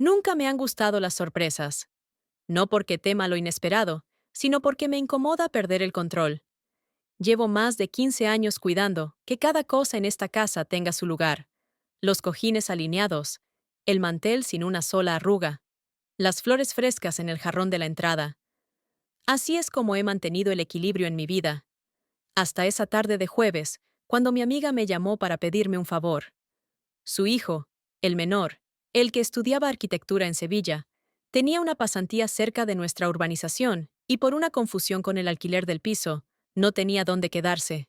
Nunca me han gustado las sorpresas. No porque tema lo inesperado, sino porque me incomoda perder el control. Llevo más de 15 años cuidando que cada cosa en esta casa tenga su lugar. Los cojines alineados, el mantel sin una sola arruga, las flores frescas en el jarrón de la entrada. Así es como he mantenido el equilibrio en mi vida. Hasta esa tarde de jueves, cuando mi amiga me llamó para pedirme un favor. Su hijo, el menor, el que estudiaba arquitectura en Sevilla, tenía una pasantía cerca de nuestra urbanización y por una confusión con el alquiler del piso, no tenía dónde quedarse.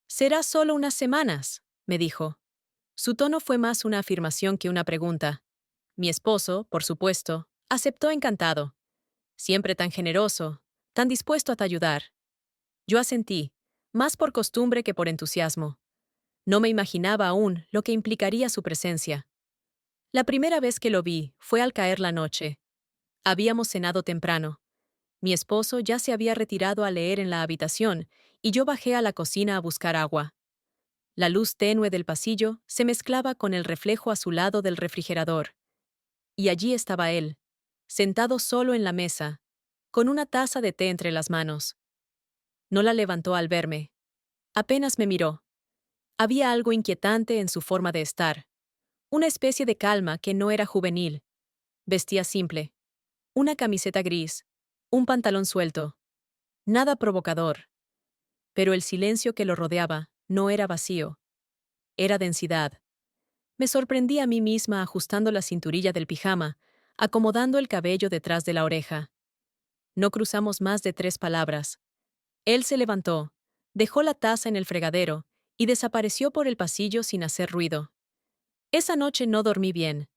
«Será solo unas semanas», me dijo. Su tono fue más una afirmación que una pregunta. Mi esposo, por supuesto, aceptó encantado. Siempre tan generoso, tan dispuesto a ayudar. Yo asentí, más por costumbre que por entusiasmo. No me imaginaba aún lo que implicaría su presencia. La primera vez que lo vi fue al caer la noche. Habíamos cenado temprano. Mi esposo ya se había retirado a leer en la habitación y yo bajé a la cocina a buscar agua. La luz tenue del pasillo se mezclaba con el reflejo azulado del refrigerador. Y allí estaba él, sentado solo en la mesa, con una taza de té entre las manos. No la levantó al verme. Apenas me miró. Había algo inquietante en su forma de estar. Una especie de calma que no era juvenil. Vestía simple. Una camiseta gris. Un pantalón suelto. Nada provocador. Pero el silencio que lo rodeaba no era vacío. Era densidad. Me sorprendí a mí misma ajustando la cinturilla del pijama, acomodando el cabello detrás de la oreja. No cruzamos más de 3 palabras. Él se levantó, dejó la taza en el fregadero y desapareció por el pasillo sin hacer ruido. Esa noche no dormí bien.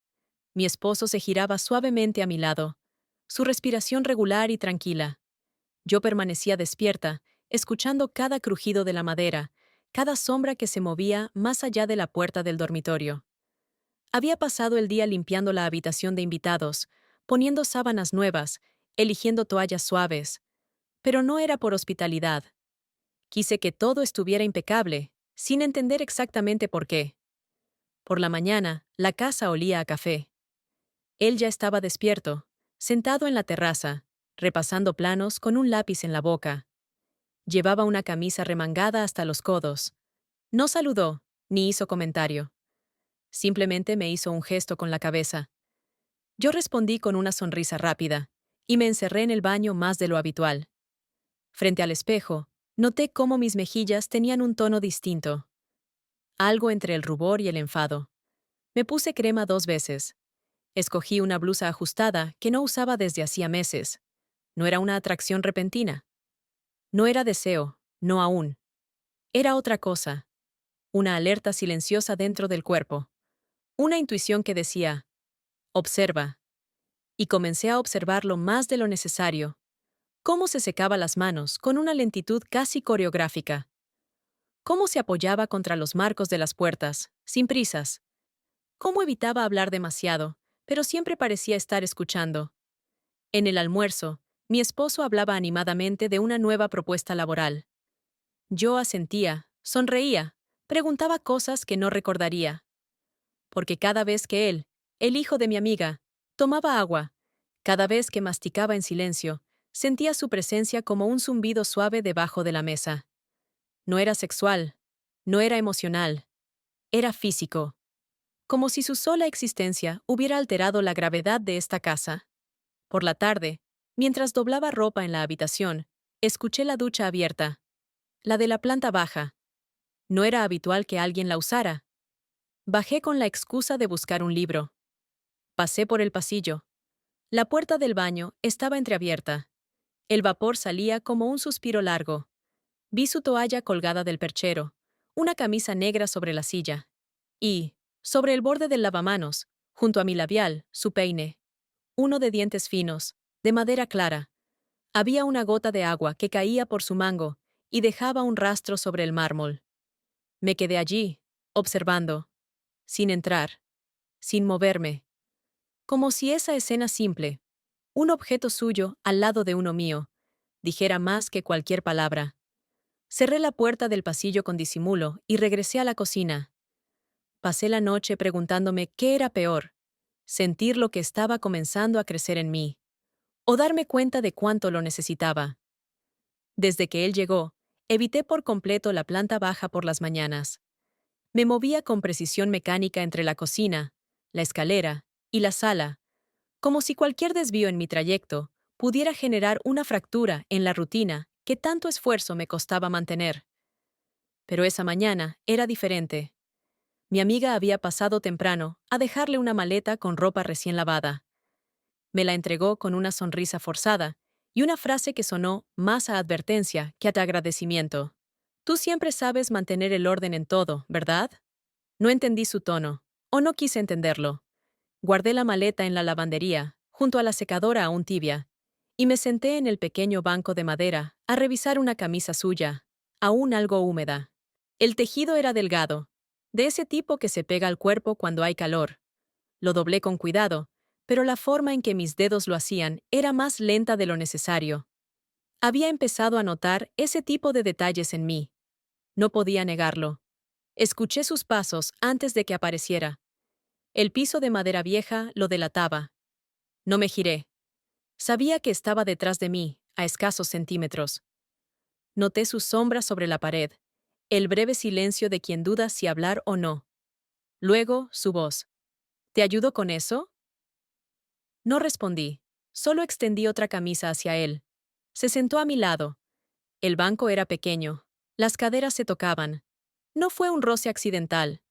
Mi esposo se giraba suavemente a mi lado, su respiración regular y tranquila. Yo permanecía despierta, escuchando cada crujido de la madera, cada sombra que se movía más allá de la puerta del dormitorio. Había pasado el día limpiando la habitación de invitados, poniendo sábanas nuevas, eligiendo toallas suaves. Pero no era por hospitalidad. Quise que todo estuviera impecable, sin entender exactamente por qué. Por la mañana, la casa olía a café. Él ya estaba despierto, sentado en la terraza, repasando planos con un lápiz en la boca. Llevaba una camisa remangada hasta los codos. No saludó, ni hizo comentario. Simplemente me hizo un gesto con la cabeza. Yo respondí con una sonrisa rápida, y me encerré en el baño más de lo habitual. Frente al espejo, noté cómo mis mejillas tenían un tono distinto. Algo entre el rubor y el enfado. Me puse crema 2 veces. Escogí una blusa ajustada que no usaba desde hacía meses. No era una atracción repentina. No era deseo, no aún. Era otra cosa. Una alerta silenciosa dentro del cuerpo. Una intuición que decía, observa. Y comencé a observarlo más de lo necesario. Cómo se secaba las manos con una lentitud casi coreográfica. Cómo se apoyaba contra los marcos de las puertas, sin prisas. Cómo evitaba hablar demasiado, pero siempre parecía estar escuchando. En el almuerzo, mi esposo hablaba animadamente de una nueva propuesta laboral. Yo asentía, sonreía, preguntaba cosas que no recordaría. Porque cada vez que él, el hijo de mi amiga, tomaba agua, cada vez que masticaba en silencio, sentía su presencia como un zumbido suave debajo de la mesa. No era sexual, no era emocional, era físico. Como si su sola existencia hubiera alterado la gravedad de esta casa. Por la tarde, mientras doblaba ropa en la habitación, escuché la ducha abierta, la de la planta baja. No era habitual que alguien la usara. Bajé con la excusa de buscar un libro. Pasé por el pasillo. La puerta del baño estaba entreabierta. El vapor salía como un suspiro largo. Vi su toalla colgada del perchero, una camisa negra sobre la silla. Y, sobre el borde del lavamanos, junto a mi labial, su peine. Uno de dientes finos, de madera clara. Había una gota de agua que caía por su mango y dejaba un rastro sobre el mármol. Me quedé allí, observando, sin entrar, sin moverme, como si esa escena simple, un objeto suyo al lado de uno mío, dijera más que cualquier palabra. Cerré la puerta del pasillo con disimulo y regresé a la cocina. Pasé la noche preguntándome qué era peor, sentir lo que estaba comenzando a crecer en mí, o darme cuenta de cuánto lo necesitaba. Desde que él llegó, evité por completo la planta baja por las mañanas. Me movía con precisión mecánica entre la cocina, la escalera y la sala, como si cualquier desvío en mi trayecto pudiera generar una fractura en la rutina que tanto esfuerzo me costaba mantener. Pero esa mañana era diferente. Mi amiga había pasado temprano a dejarle una maleta con ropa recién lavada. Me la entregó con una sonrisa forzada y una frase que sonó más a advertencia que a agradecimiento. Tú siempre sabes mantener el orden en todo, ¿verdad? No entendí su tono, o no quise entenderlo. Guardé la maleta en la lavandería, junto a la secadora aún tibia, y me senté en el pequeño banco de madera a revisar una camisa suya, aún algo húmeda. El tejido era delgado, de ese tipo que se pega al cuerpo cuando hay calor. Lo doblé con cuidado, pero la forma en que mis dedos lo hacían era más lenta de lo necesario. Había empezado a notar ese tipo de detalles en mí. No podía negarlo. Escuché sus pasos antes de que apareciera. El piso de madera vieja lo delataba. No me giré. Sabía que estaba detrás de mí, a escasos centímetros. Noté su sombra sobre la pared, el breve silencio de quien duda si hablar o no. Luego, su voz. ¿Te ayudo con eso? No respondí. Solo extendí otra camisa hacia él. Se sentó a mi lado. El banco era pequeño. Las caderas se tocaban. No fue un roce accidental.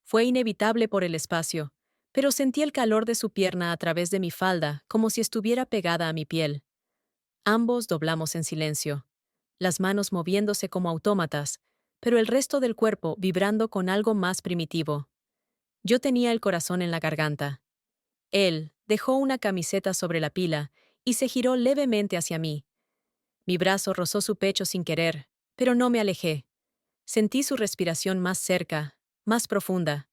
Fue inevitable por el espacio, pero sentí el calor de su pierna a través de mi falda, como si estuviera pegada a mi piel. Ambos doblamos en silencio, las manos moviéndose como autómatas, pero el resto del cuerpo vibrando con algo más primitivo. Yo tenía el corazón en la garganta. Él dejó una camiseta sobre la pila y se giró levemente hacia mí. Mi brazo rozó su pecho sin querer, pero no me alejé. Sentí su respiración más cerca, más profunda.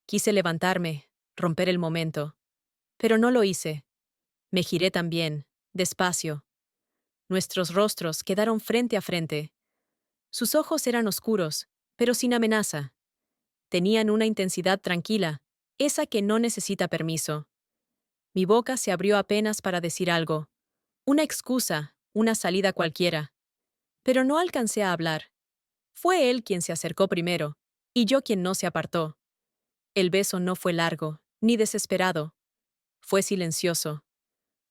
Quise levantarme, romper el momento, pero no lo hice. Me giré también, despacio. Nuestros rostros quedaron frente a frente. Sus ojos eran oscuros, pero sin amenaza. Tenían una intensidad tranquila, esa que no necesita permiso. Mi boca se abrió apenas para decir algo, una excusa, una salida cualquiera. Pero no alcancé a hablar. Fue él quien se acercó primero, y yo quien no se apartó. El beso no fue largo, ni desesperado. Fue silencioso.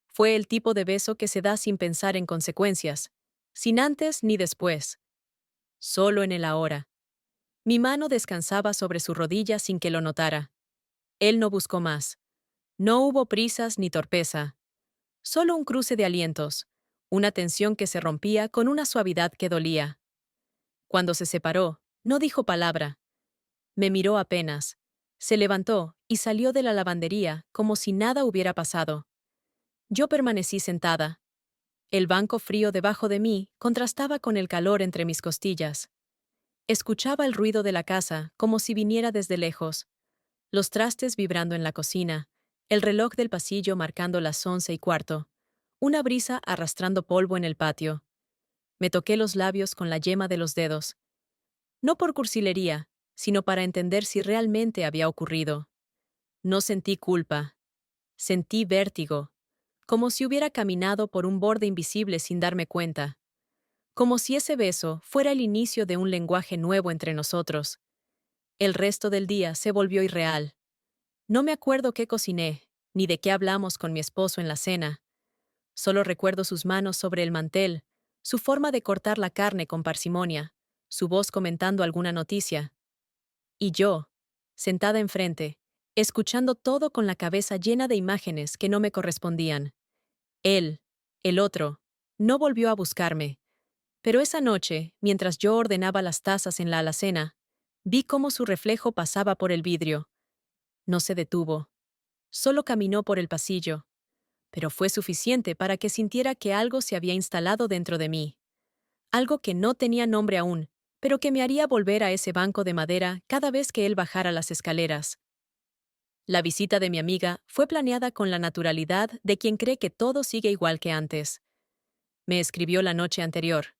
Fue el tipo de beso que se da sin pensar en consecuencias, sin antes ni después. Solo en el ahora. Mi mano descansaba sobre su rodilla sin que lo notara. Él no buscó más. No hubo prisas ni torpeza. Solo un cruce de alientos, una tensión que se rompía con una suavidad que dolía. Cuando se separó, no dijo palabra. Me miró apenas. Se levantó y salió de la lavandería como si nada hubiera pasado. Yo permanecí sentada. El banco frío debajo de mí contrastaba con el calor entre mis costillas. Escuchaba el ruido de la casa como si viniera desde lejos, los trastes vibrando en la cocina, el reloj del pasillo marcando las 11:15, una brisa arrastrando polvo en el patio. Me toqué los labios con la yema de los dedos. No por cursilería, sino para entender si realmente había ocurrido. No sentí culpa. Sentí vértigo, como si hubiera caminado por un borde invisible sin darme cuenta. Como si ese beso fuera el inicio de un lenguaje nuevo entre nosotros. El resto del día se volvió irreal. No me acuerdo qué cociné, ni de qué hablamos con mi esposo en la cena. Solo recuerdo sus manos sobre el mantel, su forma de cortar la carne con parsimonia, su voz comentando alguna noticia. Y yo, sentada enfrente, escuchando todo con la cabeza llena de imágenes que no me correspondían. Él, el otro, no volvió a buscarme. Pero esa noche, mientras yo ordenaba las tazas en la alacena, vi cómo su reflejo pasaba por el vidrio. No se detuvo. Solo caminó por el pasillo. Pero fue suficiente para que sintiera que algo se había instalado dentro de mí. Algo que no tenía nombre aún, pero que me haría volver a ese banco de madera cada vez que él bajara las escaleras. La visita de mi amiga fue planeada con la naturalidad de quien cree que todo sigue igual que antes. Me escribió la noche anterior.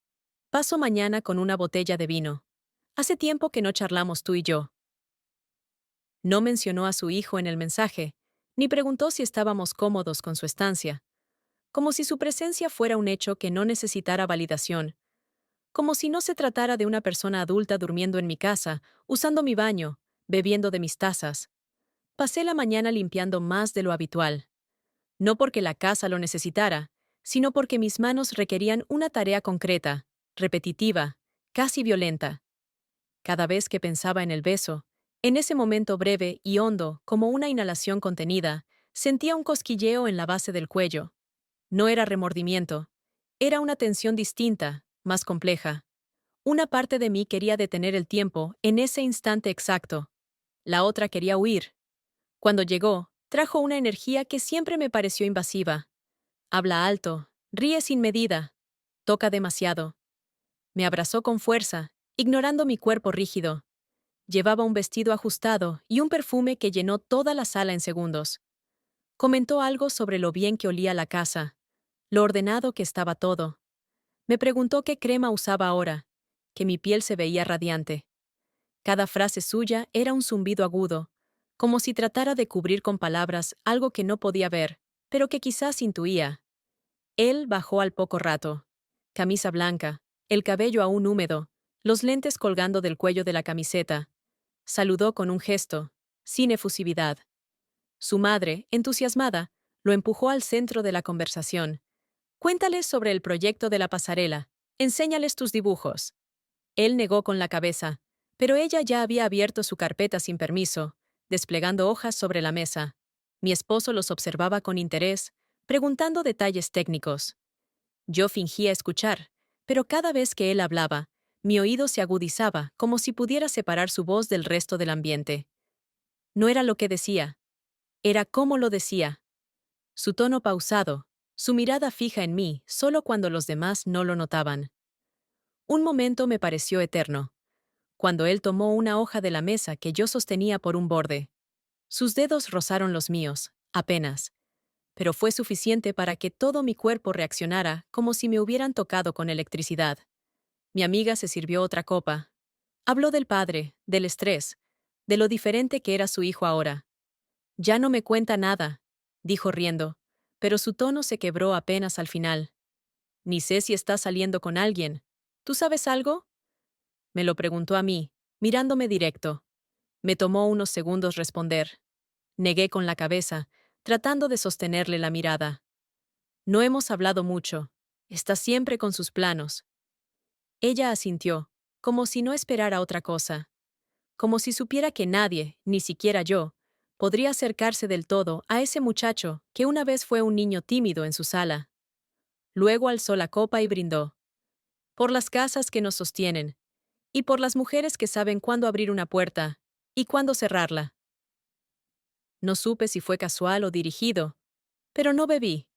Paso mañana con una botella de vino. Hace tiempo que no charlamos tú y yo. No mencionó a su hijo en el mensaje, ni preguntó si estábamos cómodos con su estancia, como si su presencia fuera un hecho que no necesitara validación, como si no se tratara de una persona adulta durmiendo en mi casa, usando mi baño, bebiendo de mis tazas. Pasé la mañana limpiando más de lo habitual, no porque la casa lo necesitara, sino porque mis manos requerían una tarea concreta, repetitiva, casi violenta. Cada vez que pensaba en el beso, en ese momento breve y hondo como una inhalación contenida, sentía un cosquilleo en la base del cuello. No era remordimiento, era una tensión distinta, más compleja. Una parte de mí quería detener el tiempo en ese instante exacto. La otra quería huir. Cuando llegó, trajo una energía que siempre me pareció invasiva. Habla alto, ríe sin medida, toca demasiado. Me abrazó con fuerza, ignorando mi cuerpo rígido. Llevaba un vestido ajustado y un perfume que llenó toda la sala en segundos. Comentó algo sobre lo bien que olía la casa, lo ordenado que estaba todo. Me preguntó qué crema usaba ahora, que mi piel se veía radiante. Cada frase suya era un zumbido agudo, como si tratara de cubrir con palabras algo que no podía ver, pero que quizás intuía. Él bajó al poco rato. Camisa blanca, el cabello aún húmedo, los lentes colgando del cuello de la camiseta. Saludó con un gesto, sin efusividad. Su madre, entusiasmada, lo empujó al centro de la conversación. Cuéntales sobre el proyecto de la pasarela. Enséñales tus dibujos. Él negó con la cabeza, pero ella ya había abierto su carpeta sin permiso, desplegando hojas sobre la mesa. Mi esposo los observaba con interés, preguntando detalles técnicos. Yo fingía escuchar, pero cada vez que él hablaba, mi oído se agudizaba como si pudiera separar su voz del resto del ambiente. No era lo que decía, era cómo lo decía. Su tono pausado, su mirada fija en mí solo cuando los demás no lo notaban. Un momento me pareció eterno, cuando él tomó una hoja de la mesa que yo sostenía por un borde. Sus dedos rozaron los míos, apenas, pero fue suficiente para que todo mi cuerpo reaccionara como si me hubieran tocado con electricidad. Mi amiga se sirvió otra copa. Habló del padre, del estrés, de lo diferente que era su hijo ahora. Ya no me cuenta nada, dijo riendo, pero su tono se quebró apenas al final. Ni sé si está saliendo con alguien. ¿Tú sabes algo? Me lo preguntó a mí, mirándome directo. Me tomó unos segundos responder. Negué con la cabeza, tratando de sostenerle la mirada. No hemos hablado mucho. Está siempre con sus planos. Ella asintió, como si no esperara otra cosa. Como si supiera que nadie, ni siquiera yo, podría acercarse del todo a ese muchacho que una vez fue un niño tímido en su sala. Luego alzó la copa y brindó. Por las casas que nos sostienen, y por las mujeres que saben cuándo abrir una puerta y cuándo cerrarla. No supe si fue casual o dirigido, pero no bebí.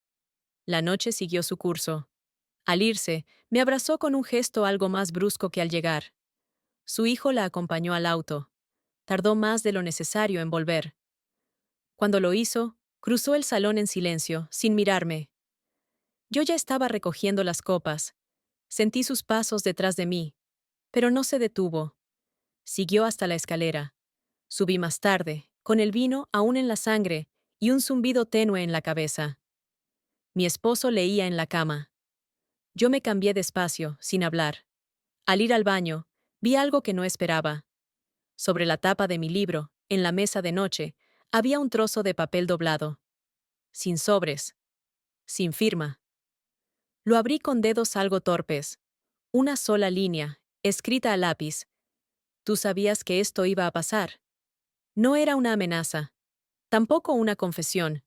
La noche siguió su curso. Al irse, me abrazó con un gesto algo más brusco que al llegar. Su hijo la acompañó al auto. Tardó más de lo necesario en volver. Cuando lo hizo, cruzó el salón en silencio, sin mirarme. Yo ya estaba recogiendo las copas. Sentí sus pasos detrás de mí, pero no se detuvo. Siguió hasta la escalera. Subí más tarde, con el vino aún en la sangre y un zumbido tenue en la cabeza. Mi esposo leía en la cama. Yo me cambié despacio, sin hablar. Al ir al baño, vi algo que no esperaba. Sobre la tapa de mi libro, en la mesa de noche, había un trozo de papel doblado. Sin sobres. Sin firma. Lo abrí con dedos algo torpes. Una sola línea, escrita a lápiz. Tú sabías que esto iba a pasar. No era una amenaza. Tampoco una confesión.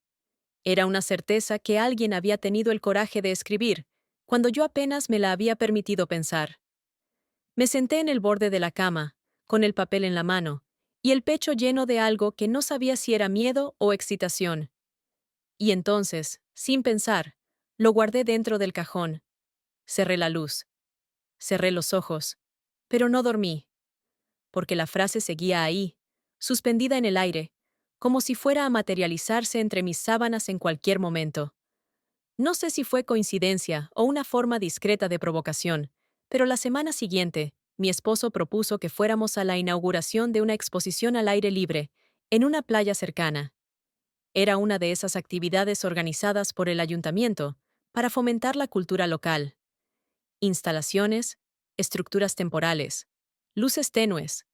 Era una certeza que alguien había tenido el coraje de escribir, cuando yo apenas me la había permitido pensar. Me senté en el borde de la cama, con el papel en la mano, y el pecho lleno de algo que no sabía si era miedo o excitación. Y entonces, sin pensar, lo guardé dentro del cajón. Cerré la luz. Cerré los ojos. Pero no dormí, porque la frase seguía ahí, suspendida en el aire, como si fuera a materializarse entre mis sábanas en cualquier momento. No sé si fue coincidencia o una forma discreta de provocación, pero la semana siguiente, mi esposo propuso que fuéramos a la inauguración de una exposición al aire libre, en una playa cercana. Era una de esas actividades organizadas por el ayuntamiento para fomentar la cultura local. Instalaciones, estructuras temporales, luces tenues,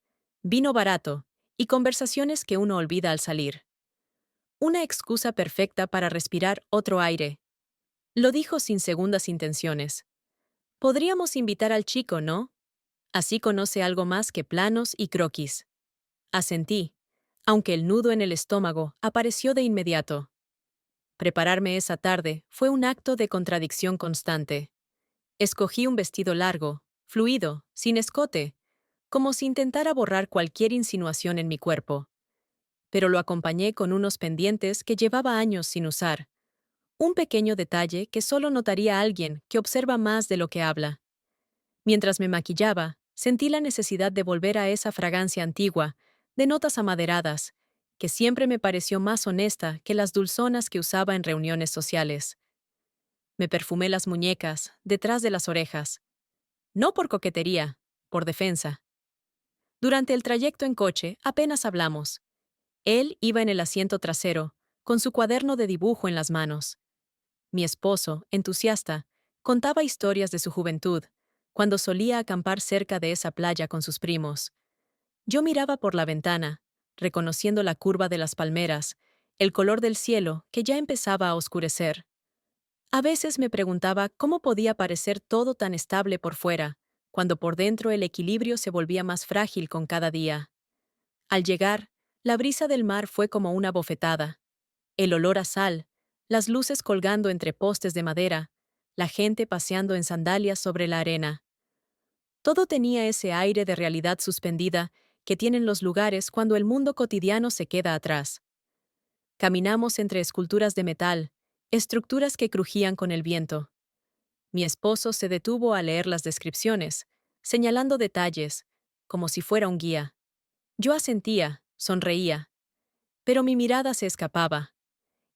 vino barato y conversaciones que uno olvida al salir. Una excusa perfecta para respirar otro aire. Lo dijo sin segundas intenciones. Podríamos invitar al chico, ¿no? Así conoce algo más que planos y croquis. Asentí, aunque el nudo en el estómago apareció de inmediato. Prepararme esa tarde fue un acto de contradicción constante. Escogí un vestido largo, fluido, sin escote, como si intentara borrar cualquier insinuación en mi cuerpo. Pero lo acompañé con unos pendientes que llevaba años sin usar. Un pequeño detalle que solo notaría alguien que observa más de lo que habla. Mientras me maquillaba, sentí la necesidad de volver a esa fragancia antigua, de notas amaderadas, que siempre me pareció más honesta que las dulzonas que usaba en reuniones sociales. Me perfumé las muñecas, detrás de las orejas. No por coquetería, por defensa. Durante el trayecto en coche apenas hablamos. Él iba en el asiento trasero, con su cuaderno de dibujo en las manos. Mi esposo, entusiasta, contaba historias de su juventud, cuando solía acampar cerca de esa playa con sus primos. Yo miraba por la ventana, reconociendo la curva de las palmeras, el color del cielo que ya empezaba a oscurecer. A veces me preguntaba cómo podía parecer todo tan estable por fuera, cuando por dentro el equilibrio se volvía más frágil con cada día. Al llegar, la brisa del mar fue como una bofetada. El olor a sal, las luces colgando entre postes de madera, la gente paseando en sandalias sobre la arena. Todo tenía ese aire de realidad suspendida que tienen los lugares cuando el mundo cotidiano se queda atrás. Caminamos entre esculturas de metal, estructuras que crujían con el viento. Mi esposo se detuvo a leer las descripciones, señalando detalles, como si fuera un guía. Yo asentía, sonreía, pero mi mirada se escapaba.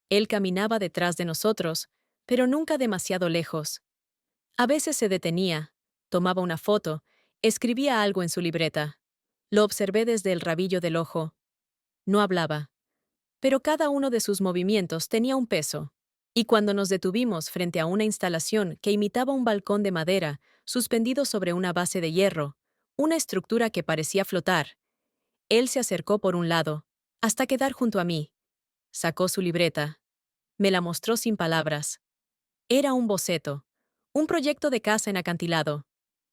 Él caminaba detrás de nosotros, pero nunca demasiado lejos. A veces se detenía, tomaba una foto, escribía algo en su libreta. Lo observé desde el rabillo del ojo. No hablaba, pero cada uno de sus movimientos tenía un peso. Y cuando nos detuvimos frente a una instalación que imitaba un balcón de madera suspendido sobre una base de hierro, una estructura que parecía flotar, él se acercó por un lado, hasta quedar junto a mí. Sacó su libreta. Me la mostró sin palabras. Era un boceto, un proyecto de casa en acantilado.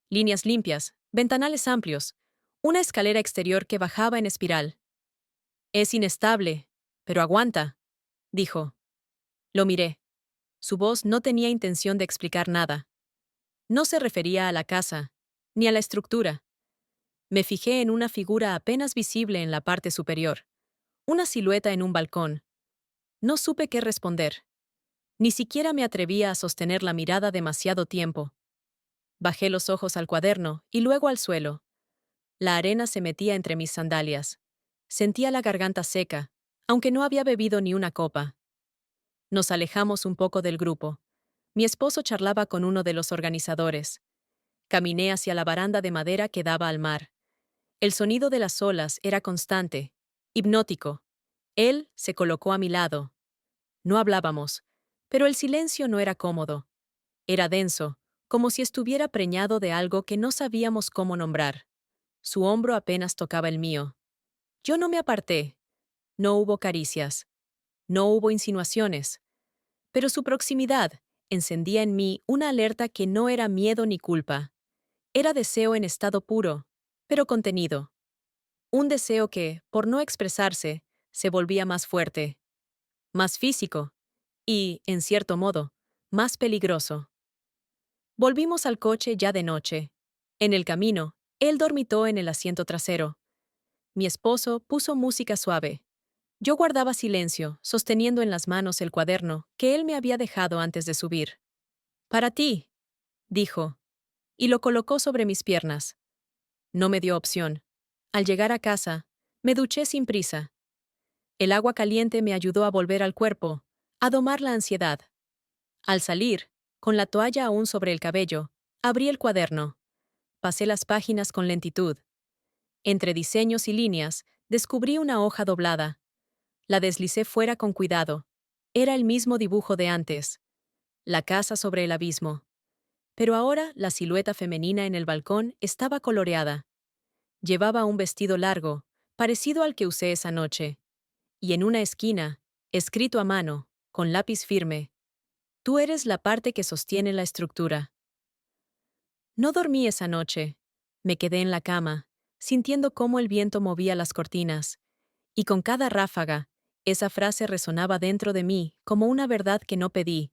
Líneas limpias, ventanales amplios, una escalera exterior que bajaba en espiral. Es inestable, pero aguanta, dijo. Lo miré. Su voz no tenía intención de explicar nada. No se refería a la casa, ni a la estructura. Me fijé en una figura apenas visible en la parte superior, una silueta en un balcón. No supe qué responder. Ni siquiera me atrevía a sostener la mirada demasiado tiempo. Bajé los ojos al cuaderno y luego al suelo. La arena se metía entre mis sandalias. Sentía la garganta seca, aunque no había bebido ni una copa. Nos alejamos un poco del grupo. Mi esposo charlaba con uno de los organizadores. Caminé hacia la baranda de madera que daba al mar. El sonido de las olas era constante, hipnótico. Él se colocó a mi lado. No hablábamos, pero el silencio no era cómodo. Era denso, como si estuviera preñado de algo que no sabíamos cómo nombrar. Su hombro apenas tocaba el mío. Yo no me aparté. No hubo caricias. No hubo insinuaciones. Pero su proximidad encendía en mí una alerta que no era miedo ni culpa. Era deseo en estado puro, pero contenido. Un deseo que, por no expresarse, se volvía más fuerte, más físico y, en cierto modo, más peligroso. Volvimos al coche ya de noche. En el camino, él dormitó en el asiento trasero. Mi esposo puso música suave. Yo guardaba silencio, sosteniendo en las manos el cuaderno que él me había dejado antes de subir. Para ti, dijo, y lo colocó sobre mis piernas. No me dio opción. Al llegar a casa, me duché sin prisa. El agua caliente me ayudó a volver al cuerpo, a domar la ansiedad. Al salir, con la toalla aún sobre el cabello, abrí el cuaderno. Pasé las páginas con lentitud. Entre diseños y líneas, descubrí una hoja doblada. La deslicé fuera con cuidado. Era el mismo dibujo de antes. La casa sobre el abismo. Pero ahora la silueta femenina en el balcón estaba coloreada. Llevaba un vestido largo, parecido al que usé esa noche. Y en una esquina, escrito a mano, con lápiz firme: tú eres la parte que sostiene la estructura. No dormí esa noche. Me quedé en la cama, sintiendo cómo el viento movía las cortinas. Y con cada ráfaga, esa frase resonaba dentro de mí como una verdad que no pedí,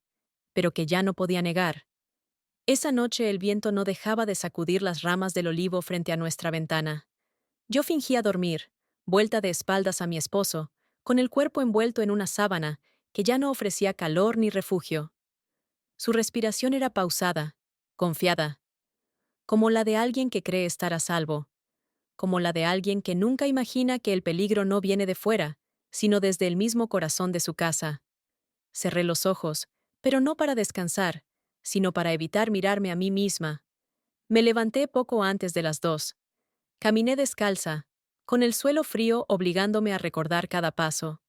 pero que ya no podía negar. Esa noche el viento no dejaba de sacudir las ramas del olivo frente a nuestra ventana. Yo fingía dormir, vuelta de espaldas a mi esposo, con el cuerpo envuelto en una sábana que ya no ofrecía calor ni refugio. Su respiración era pausada, confiada, como la de alguien que cree estar a salvo, como la de alguien que nunca imagina que el peligro no viene de fuera, sino desde el mismo corazón de su casa. Cerré los ojos, pero no para descansar, sino para evitar mirarme a mí misma. Me levanté poco antes de las 2. Caminé descalza, con el suelo frío obligándome a recordar cada paso.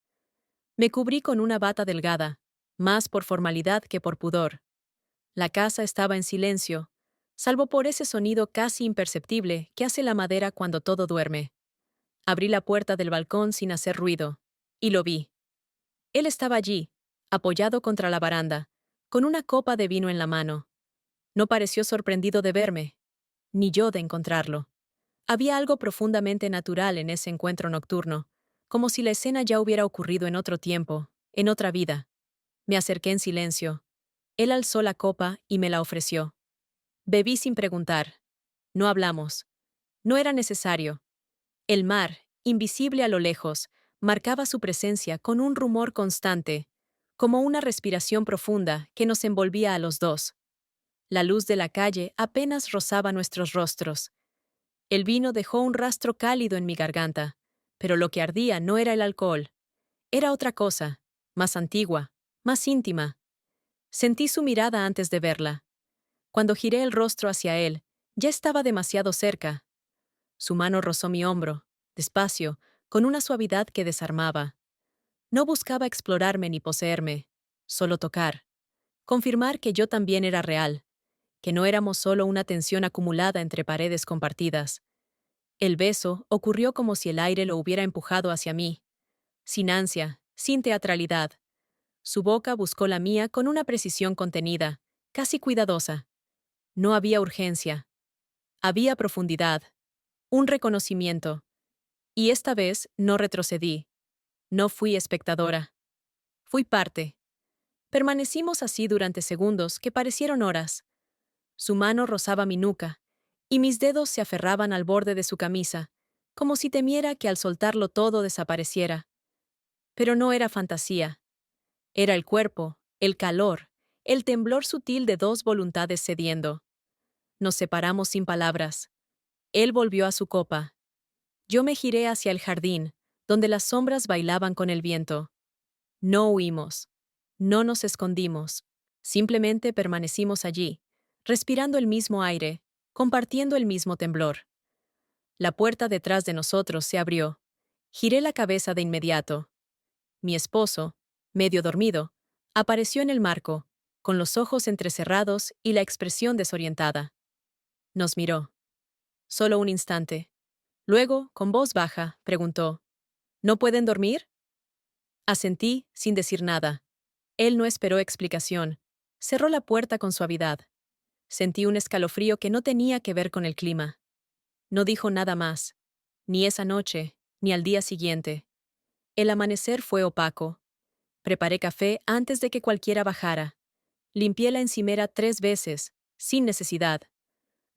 Me cubrí con una bata delgada, más por formalidad que por pudor. La casa estaba en silencio, salvo por ese sonido casi imperceptible que hace la madera cuando todo duerme. Abrí la puerta del balcón sin hacer ruido, y lo vi. Él estaba allí, apoyado contra la baranda, con una copa de vino en la mano. No pareció sorprendido de verme, ni yo de encontrarlo. Había algo profundamente natural en ese encuentro nocturno, como si la escena ya hubiera ocurrido en otro tiempo, en otra vida. Me acerqué en silencio. Él alzó la copa y me la ofreció. Bebí sin preguntar. No hablamos. No era necesario. El mar, invisible a lo lejos, marcaba su presencia con un rumor constante, como una respiración profunda que nos envolvía a los dos. La luz de la calle apenas rozaba nuestros rostros. El vino dejó un rastro cálido en mi garganta, pero lo que ardía no era el alcohol. Era otra cosa, más antigua, más íntima. Sentí su mirada antes de verla. Cuando giré el rostro hacia él, ya estaba demasiado cerca. Su mano rozó mi hombro, despacio, con una suavidad que desarmaba. No buscaba explorarme ni poseerme, solo tocar. Confirmar que yo también era real, que no éramos solo una tensión acumulada entre paredes compartidas. El beso ocurrió como si el aire lo hubiera empujado hacia mí, sin ansia, sin teatralidad. Su boca buscó la mía con una precisión contenida, casi cuidadosa. No había urgencia. Había profundidad, un reconocimiento. Y esta vez no retrocedí. No fui espectadora. Fui parte. Permanecimos así durante segundos que parecieron horas. Su mano rozaba mi nuca, y mis dedos se aferraban al borde de su camisa, como si temiera que al soltarlo todo desapareciera. Pero no era fantasía. Era el cuerpo, el calor, el temblor sutil de dos voluntades cediendo. Nos separamos sin palabras. Él volvió a su copa. Yo me giré hacia el jardín, donde las sombras bailaban con el viento. No huimos. No nos escondimos. Simplemente permanecimos allí, respirando el mismo aire, compartiendo el mismo temblor. La puerta detrás de nosotros se abrió. Giré la cabeza de inmediato. Mi esposo, medio dormido, apareció en el marco, con los ojos entrecerrados y la expresión desorientada. Nos miró. Solo un instante. Luego, con voz baja, preguntó: ¿No pueden dormir? Asentí, sin decir nada. Él no esperó explicación. Cerró la puerta con suavidad. Sentí un escalofrío que no tenía que ver con el clima. No dijo nada más, ni esa noche, ni al día siguiente. El amanecer fue opaco. Preparé café antes de que cualquiera bajara. Limpié la encimera 3 veces, sin necesidad.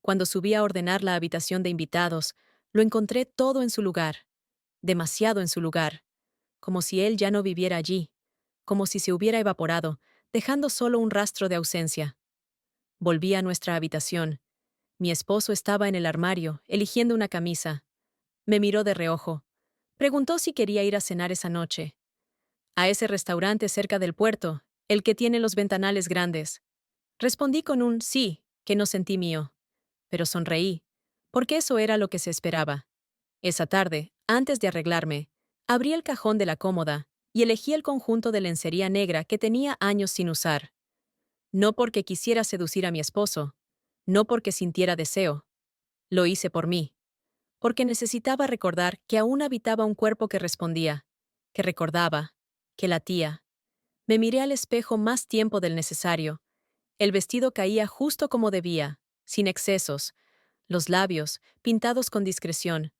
Cuando subí a ordenar la habitación de invitados, lo encontré todo en su lugar. Demasiado en su lugar. Como si él ya no viviera allí. Como si se hubiera evaporado, dejando solo un rastro de ausencia. Volví a nuestra habitación. Mi esposo estaba en el armario, eligiendo una camisa. Me miró de reojo. Preguntó si quería ir a cenar esa noche. A ese restaurante cerca del puerto, el que tiene los ventanales grandes. Respondí con un sí, que no sentí mío. Pero sonreí, porque eso era lo que se esperaba. Esa tarde, antes de arreglarme, abrí el cajón de la cómoda y elegí el conjunto de lencería negra que tenía años sin usar. No porque quisiera seducir a mi esposo, no porque sintiera deseo. Lo hice por mí, porque necesitaba recordar que aún habitaba un cuerpo que respondía, que recordaba, que latía. Me miré al espejo más tiempo del necesario. El vestido caía justo como debía, sin excesos, los labios pintados con discreción,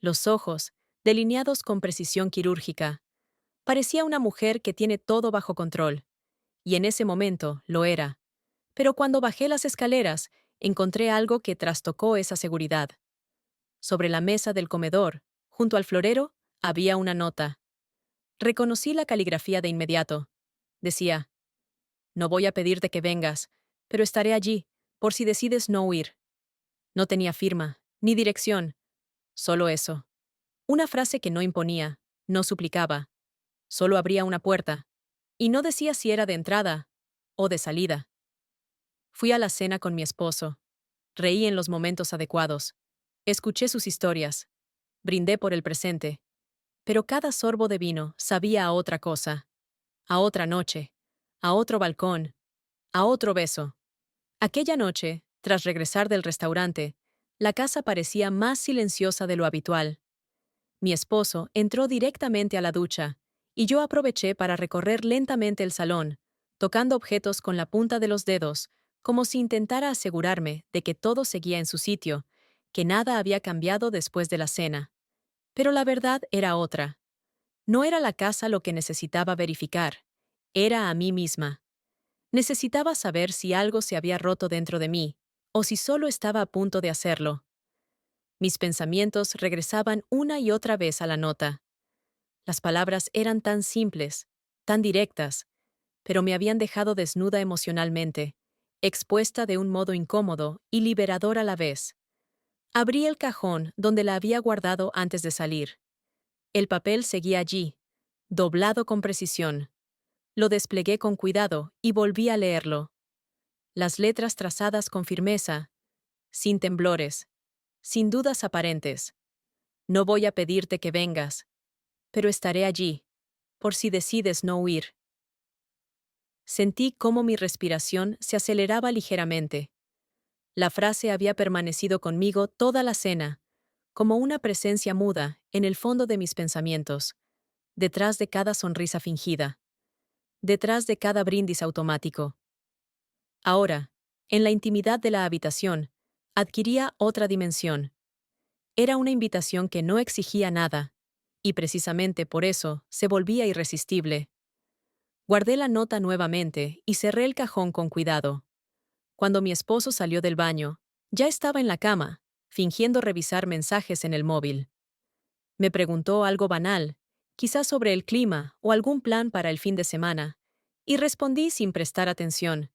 los ojos delineados con precisión quirúrgica. Parecía una mujer que tiene todo bajo control, y en ese momento lo era. Pero cuando bajé las escaleras, encontré algo que trastocó esa seguridad. Sobre la mesa del comedor, junto al florero, había una nota. Reconocí la caligrafía de inmediato. Decía: no voy a pedirte que vengas, pero estaré allí, por si decides no huir. No tenía firma, ni dirección, solo eso. Una frase que no imponía, no suplicaba, solo abría una puerta, y no decía si era de entrada o de salida. Fui a la cena con mi esposo. Reí en los momentos adecuados. Escuché sus historias. Brindé por el presente. Pero cada sorbo de vino sabía a otra cosa. A otra noche. A otro balcón. A otro beso. Aquella noche, tras regresar del restaurante, la casa parecía más silenciosa de lo habitual. Mi esposo entró directamente a la ducha, y yo aproveché para recorrer lentamente el salón, tocando objetos con la punta de los dedos, como si intentara asegurarme de que todo seguía en su sitio, que nada había cambiado después de la cena. Pero la verdad era otra. No era la casa lo que necesitaba verificar, era a mí misma. Necesitaba saber si algo se había roto dentro de mí, o si solo estaba a punto de hacerlo. Mis pensamientos regresaban una y otra vez a la nota. Las palabras eran tan simples, tan directas, pero me habían dejado desnuda emocionalmente, expuesta de un modo incómodo y liberador a la vez. Abrí el cajón donde la había guardado antes de salir. El papel seguía allí, doblado con precisión. Lo desplegué con cuidado y volví a leerlo. Las letras trazadas con firmeza, sin temblores, sin dudas aparentes. No voy a pedirte que vengas, pero estaré allí, por si decides no huir. Sentí cómo mi respiración se aceleraba ligeramente. La frase había permanecido conmigo toda la cena, como una presencia muda en el fondo de mis pensamientos, detrás de cada sonrisa fingida, detrás de cada brindis automático. Ahora, en la intimidad de la habitación, adquiría otra dimensión. Era una invitación que no exigía nada, y precisamente por eso se volvía irresistible. Guardé la nota nuevamente y cerré el cajón con cuidado. Cuando mi esposo salió del baño, ya estaba en la cama, fingiendo revisar mensajes en el móvil. Me preguntó algo banal, quizás sobre el clima o algún plan para el fin de semana, y respondí sin prestar atención.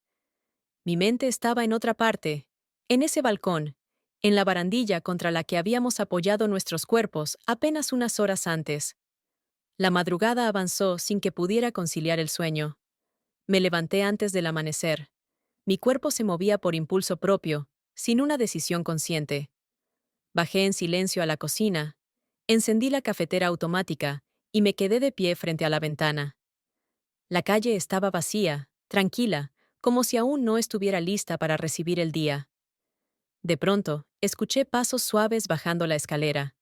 Mi mente estaba en otra parte, en ese balcón, en la barandilla contra la que habíamos apoyado nuestros cuerpos apenas unas horas antes. La madrugada avanzó sin que pudiera conciliar el sueño. Me levanté antes del amanecer. Mi cuerpo se movía por impulso propio, sin una decisión consciente. Bajé en silencio a la cocina, encendí la cafetera automática y me quedé de pie frente a la ventana. La calle estaba vacía, tranquila, como si aún no estuviera lista para recibir el día. De pronto, escuché pasos suaves bajando la escalera.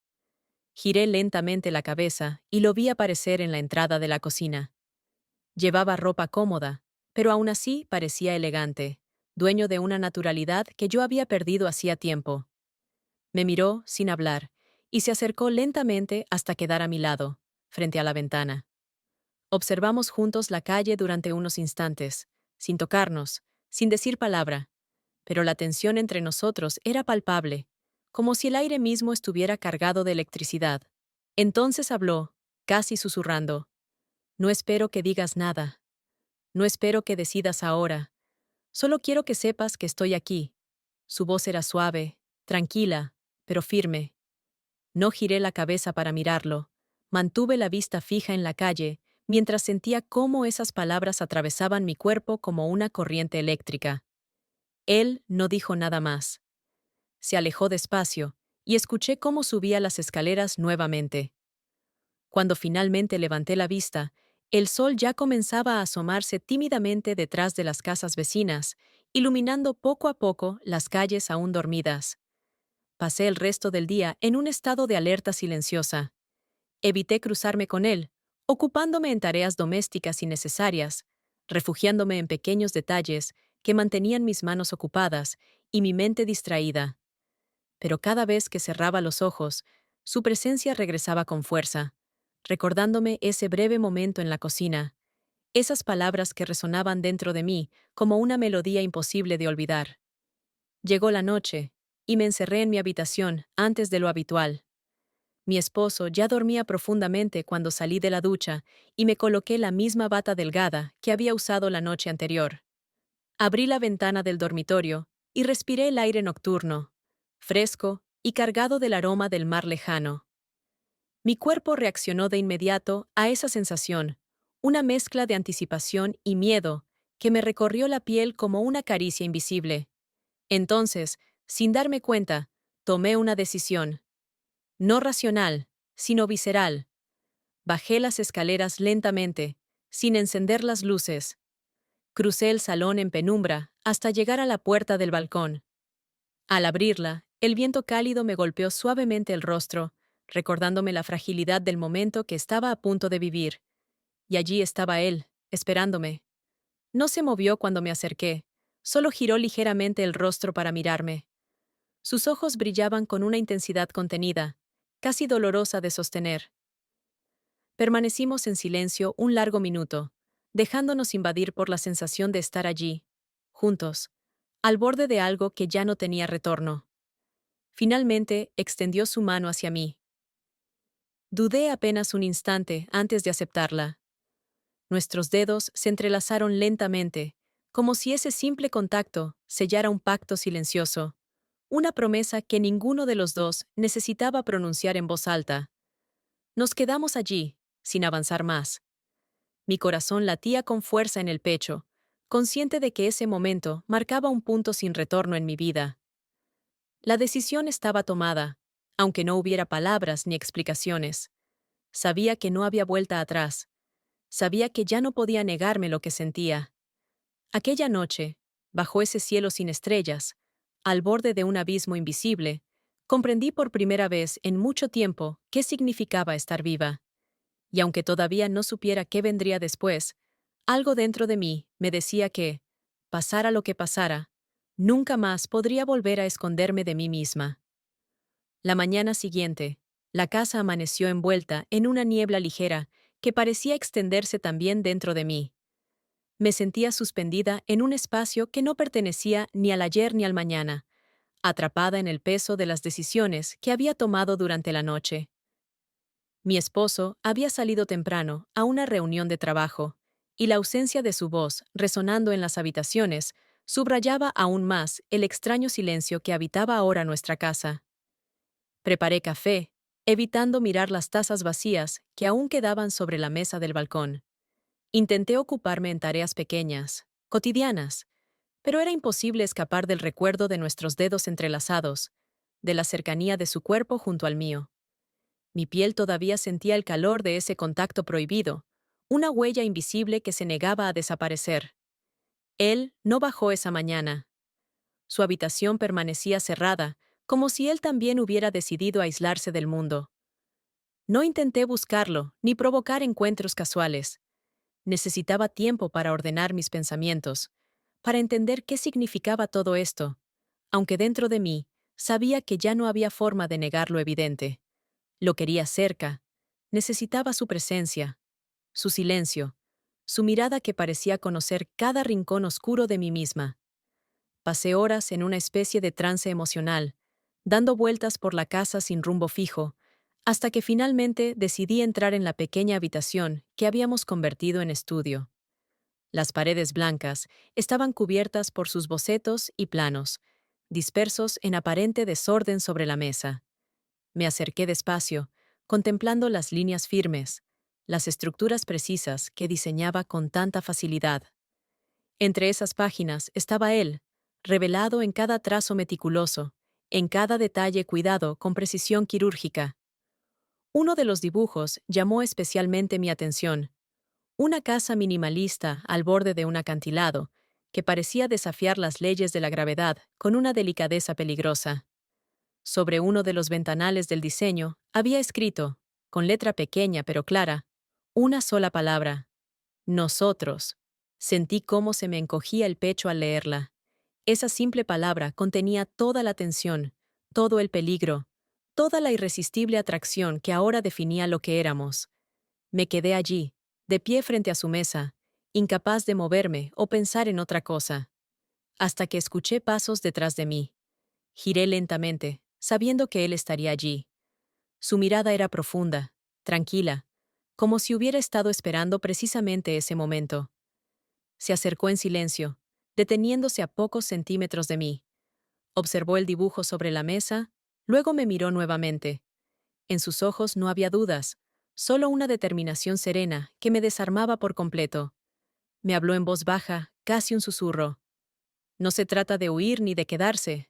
Giré lentamente la cabeza y lo vi aparecer en la entrada de la cocina. Llevaba ropa cómoda, pero aún así parecía elegante, dueño de una naturalidad que yo había perdido hacía tiempo. Me miró sin hablar y se acercó lentamente hasta quedar a mi lado, frente a la ventana. Observamos juntos la calle durante unos instantes, sin tocarnos, sin decir palabra, pero la tensión entre nosotros era palpable, como si el aire mismo estuviera cargado de electricidad. Entonces habló, casi susurrando: no espero que digas nada. No espero que decidas ahora. Solo quiero que sepas que estoy aquí. Su voz era suave, tranquila, pero firme. No giré la cabeza para mirarlo. Mantuve la vista fija en la calle, mientras sentía cómo esas palabras atravesaban mi cuerpo como una corriente eléctrica. Él no dijo nada más. Se alejó despacio, y escuché cómo subía las escaleras nuevamente. Cuando finalmente levanté la vista, El sol ya comenzaba a asomarse tímidamente detrás de las casas vecinas, iluminando poco a poco las calles aún dormidas. Pasé el resto del día en un estado de alerta silenciosa. Evité cruzarme con él, ocupándome en tareas domésticas innecesarias, refugiándome en pequeños detalles que mantenían mis manos ocupadas y mi mente distraída. Pero cada vez que cerraba los ojos, su presencia regresaba con fuerza, recordándome ese breve momento en la cocina, esas palabras que resonaban dentro de mí como una melodía imposible de olvidar. Llegó la noche, y me encerré en mi habitación antes de lo habitual. Mi esposo ya dormía profundamente cuando salí de la ducha y me coloqué la misma bata delgada que había usado la noche anterior. Abrí la ventana del dormitorio y respiré el aire nocturno, fresco y cargado del aroma del mar lejano. Mi cuerpo reaccionó de inmediato a esa sensación, una mezcla de anticipación y miedo que me recorrió la piel como una caricia invisible. Entonces, sin darme cuenta, tomé una decisión. No racional, sino visceral. Bajé las escaleras lentamente, sin encender las luces. Crucé el salón en penumbra hasta llegar a la puerta del balcón. Al abrirla, el viento cálido me golpeó suavemente el rostro, recordándome la fragilidad del momento que estaba a punto de vivir. Y allí estaba él, esperándome. No se movió cuando me acerqué, solo giró ligeramente el rostro para mirarme. Sus ojos brillaban con una intensidad contenida, casi dolorosa de sostener. Permanecimos en silencio un largo minuto, dejándonos invadir por la sensación de estar allí, juntos, al borde de algo que ya no tenía retorno. Finalmente, extendió su mano hacia mí. Dudé apenas un instante antes de aceptarla. Nuestros dedos se entrelazaron lentamente, como si ese simple contacto sellara un pacto silencioso, una promesa que ninguno de los dos necesitaba pronunciar en voz alta. Nos quedamos allí, sin avanzar más. Mi corazón latía con fuerza en el pecho, consciente de que ese momento marcaba un punto sin retorno en mi vida. La decisión estaba tomada, aunque no hubiera palabras ni explicaciones. Sabía que no había vuelta atrás. Sabía que ya no podía negarme lo que sentía. Aquella noche, bajo ese cielo sin estrellas, al borde de un abismo invisible, comprendí por primera vez en mucho tiempo qué significaba estar viva. Y aunque todavía no supiera qué vendría después, algo dentro de mí me decía que, pasara lo que pasara, nunca más podría volver a esconderme de mí misma. La mañana siguiente, la casa amaneció envuelta en una niebla ligera que parecía extenderse también dentro de mí. Me sentía suspendida en un espacio que no pertenecía ni al ayer ni al mañana, atrapada en el peso de las decisiones que había tomado durante la noche. Mi esposo había salido temprano a una reunión de trabajo, y la ausencia de su voz, resonando en las habitaciones, subrayaba aún más el extraño silencio que habitaba ahora nuestra casa. Preparé café, evitando mirar las tazas vacías que aún quedaban sobre la mesa del balcón. Intenté ocuparme en tareas pequeñas, cotidianas, pero era imposible escapar del recuerdo de nuestros dedos entrelazados, de la cercanía de su cuerpo junto al mío. Mi piel todavía sentía el calor de ese contacto prohibido, una huella invisible que se negaba a desaparecer. Él no bajó esa mañana. Su habitación permanecía cerrada, como si él también hubiera decidido aislarse del mundo. No intenté buscarlo, ni provocar encuentros casuales. Necesitaba tiempo para ordenar mis pensamientos, para entender qué significaba todo esto, aunque dentro de mí sabía que ya no había forma de negar lo evidente. Lo quería cerca. Necesitaba su presencia, su silencio, su mirada que parecía conocer cada rincón oscuro de mí misma. Pasé horas en una especie de trance emocional, dando vueltas por la casa sin rumbo fijo, hasta que finalmente decidí entrar en la pequeña habitación que habíamos convertido en estudio. Las paredes blancas estaban cubiertas por sus bocetos y planos, dispersos en aparente desorden sobre la mesa. Me acerqué despacio, contemplando las líneas firmes, las estructuras precisas que diseñaba con tanta facilidad. Entre esas páginas estaba él, revelado en cada trazo meticuloso, en cada detalle cuidado con precisión quirúrgica. Uno de los dibujos llamó especialmente mi atención, Una casa minimalista al borde de un acantilado, que parecía desafiar las leyes de la gravedad con una delicadeza peligrosa. Sobre uno de los ventanales del diseño había escrito, con letra pequeña pero clara, una sola palabra: nosotros. Sentí cómo se me encogía el pecho al leerla. Esa simple palabra contenía toda la tensión, todo el peligro, toda la irresistible atracción que ahora definía lo que éramos. Me quedé allí, de pie frente a su mesa, incapaz de moverme o pensar en otra cosa, hasta que escuché pasos detrás de mí. Giré lentamente, sabiendo que él estaría allí. Su mirada era profunda, tranquila, como si hubiera estado esperando precisamente ese momento. Se acercó en silencio, deteniéndose a pocos centímetros de mí. Observó el dibujo sobre la mesa, luego me miró nuevamente. En sus ojos no había dudas, solo una determinación serena que me desarmaba por completo. Me habló en voz baja, casi un susurro. No se trata de huir ni de quedarse.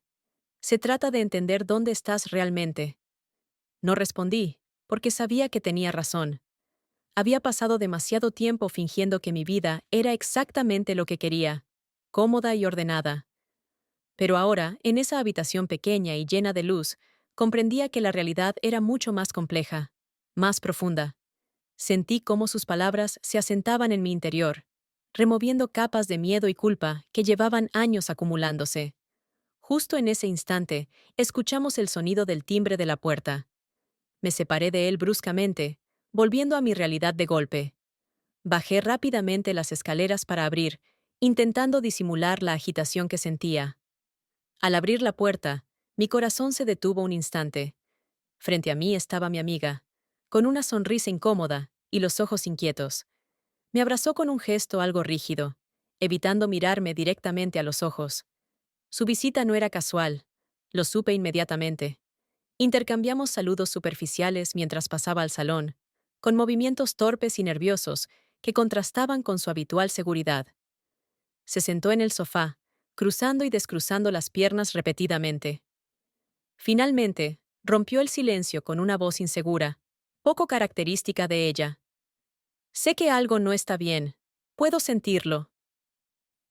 Se trata de entender dónde estás realmente. No respondí, porque sabía que tenía razón. Había pasado demasiado tiempo fingiendo que mi vida era exactamente lo que quería, cómoda y ordenada. Pero ahora, en esa habitación pequeña y llena de luz, comprendía que la realidad era mucho más compleja, más profunda. Sentí cómo sus palabras se asentaban en mi interior, removiendo capas de miedo y culpa que llevaban años acumulándose. Justo en ese instante, escuchamos el sonido del timbre de la puerta. Me separé de él bruscamente, volviendo a mi realidad de golpe. Bajé rápidamente las escaleras para abrir, intentando disimular la agitación que sentía. Al abrir la puerta, mi corazón se detuvo un instante. Frente a mí estaba mi amiga, con una sonrisa incómoda y los ojos inquietos. Me abrazó con un gesto algo rígido, evitando mirarme directamente a los ojos. Su visita no era casual, lo supe inmediatamente. Intercambiamos saludos superficiales mientras pasaba al salón, con movimientos torpes y nerviosos que contrastaban con su habitual seguridad. Se sentó en el sofá, cruzando y descruzando las piernas repetidamente. Finalmente, rompió el silencio con una voz insegura, poco característica de ella. Sé que algo no está bien. Puedo sentirlo.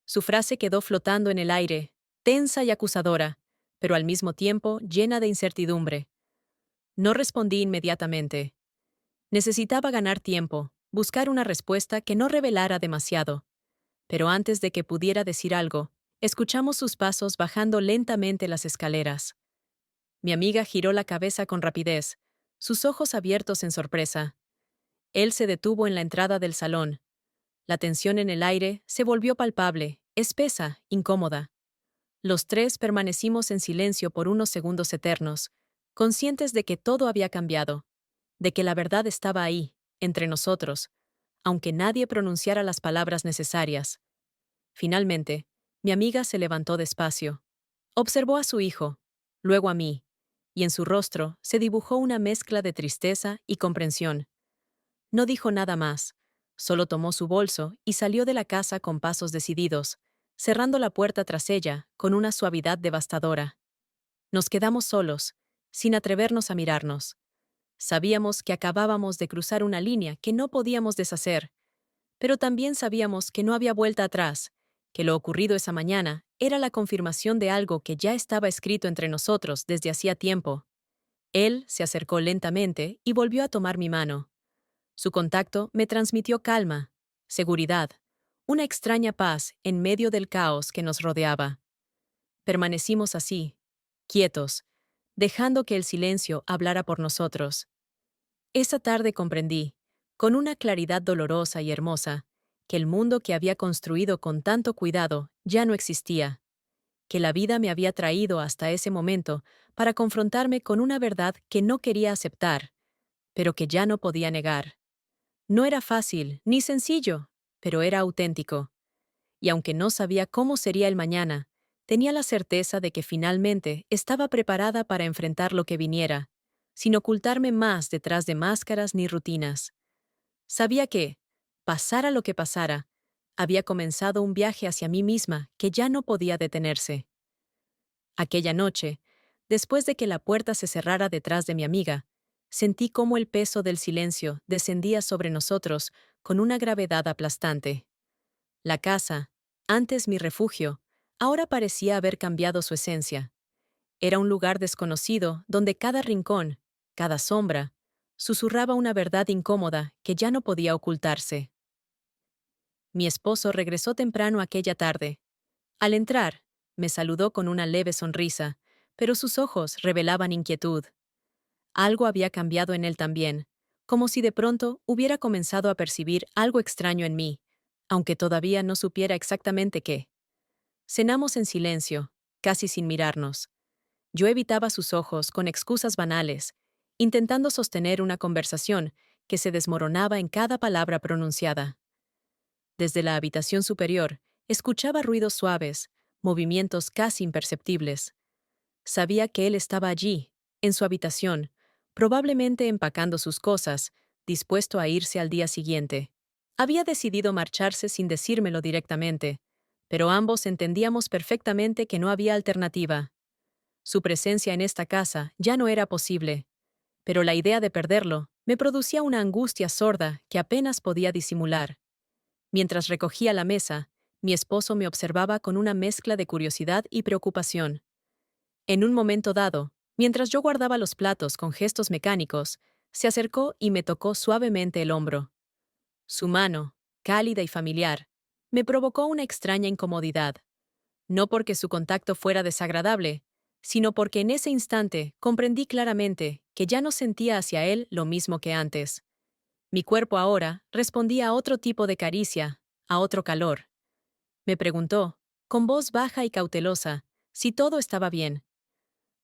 Su frase quedó flotando en el aire, tensa y acusadora, pero al mismo tiempo llena de incertidumbre. No respondí inmediatamente. Necesitaba ganar tiempo, buscar una respuesta que no revelara demasiado. Pero antes de que pudiera decir algo, escuchamos sus pasos bajando lentamente las escaleras. Mi amiga giró la cabeza con rapidez, sus ojos abiertos en sorpresa. Él se detuvo en la entrada del salón. La tensión en el aire se volvió palpable, espesa, incómoda. Los tres permanecimos en silencio por unos segundos eternos, conscientes de que todo había cambiado, de que la verdad estaba ahí, entre nosotros, aunque nadie pronunciara las palabras necesarias. Finalmente, mi amiga se levantó despacio. Observó a su hijo, luego a mí, y en su rostro se dibujó una mezcla de tristeza y comprensión. No dijo nada más, solo tomó su bolso y salió de la casa con pasos decididos, cerrando la puerta tras ella con una suavidad devastadora. Nos quedamos solos, sin atrevernos a mirarnos. Sabíamos que acabábamos de cruzar una línea que no podíamos deshacer, pero también sabíamos que no había vuelta atrás, que lo ocurrido esa mañana era la confirmación de algo que ya estaba escrito entre nosotros desde hacía tiempo. Él se acercó lentamente y volvió a tomar mi mano. Su contacto me transmitió calma, seguridad, una extraña paz en medio del caos que nos rodeaba. Permanecimos así, quietos, dejando que el silencio hablara por nosotros. Esa tarde comprendí, con una claridad dolorosa y hermosa, que el mundo que había construido con tanto cuidado ya no existía, que la vida me había traído hasta ese momento para confrontarme con una verdad que no quería aceptar, pero que ya no podía negar. No era fácil ni sencillo, pero era auténtico. Y aunque no sabía cómo sería el mañana, tenía la certeza de que finalmente estaba preparada para enfrentar lo que viniera, sin ocultarme más detrás de máscaras ni rutinas. Sabía que, pasara lo que pasara, había comenzado un viaje hacia mí misma que ya no podía detenerse. Aquella noche, después de que la puerta se cerrara detrás de mi amiga, sentí cómo el peso del silencio descendía sobre nosotros con una gravedad aplastante. La casa, antes mi refugio, ahora parecía haber cambiado su esencia. Era un lugar desconocido donde cada rincón, cada sombra, susurraba una verdad incómoda que ya no podía ocultarse. Mi esposo regresó temprano aquella tarde. Al entrar, me saludó con una leve sonrisa, pero sus ojos revelaban inquietud. Algo había cambiado en él también, como si de pronto hubiera comenzado a percibir algo extraño en mí, aunque todavía no supiera exactamente qué. Cenamos en silencio, casi sin mirarnos. Yo evitaba sus ojos con excusas banales, intentando sostener una conversación que se desmoronaba en cada palabra pronunciada. Desde la habitación superior, escuchaba ruidos suaves, movimientos casi imperceptibles. Sabía que él estaba allí, en su habitación, probablemente empacando sus cosas, dispuesto a irse al día siguiente. Había decidido marcharse sin decírmelo directamente, pero ambos entendíamos perfectamente que no había alternativa. Su presencia en esta casa ya no era posible, pero la idea de perderlo me producía una angustia sorda que apenas podía disimular. Mientras recogía la mesa, mi esposo me observaba con una mezcla de curiosidad y preocupación. En un momento dado, mientras yo guardaba los platos con gestos mecánicos, se acercó y me tocó suavemente el hombro. Su mano, cálida y familiar, me provocó una extraña incomodidad, no porque su contacto fuera desagradable, sino porque en ese instante comprendí claramente que ya no sentía hacia él lo mismo que antes. Mi cuerpo ahora respondía a otro tipo de caricia, a otro calor. Me preguntó, con voz baja y cautelosa, si todo estaba bien.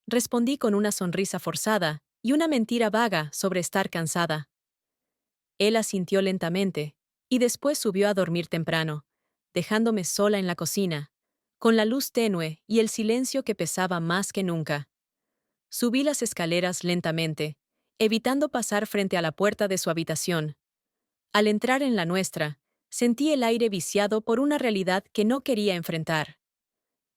Respondí con una sonrisa forzada y una mentira vaga sobre estar cansada. Él asintió lentamente, y después subió a dormir temprano, dejándome sola en la cocina, con la luz tenue y el silencio que pesaba más que nunca. Subí las escaleras lentamente, evitando pasar frente a la puerta de su habitación. Al entrar en la nuestra, sentí el aire viciado por una realidad que no quería enfrentar.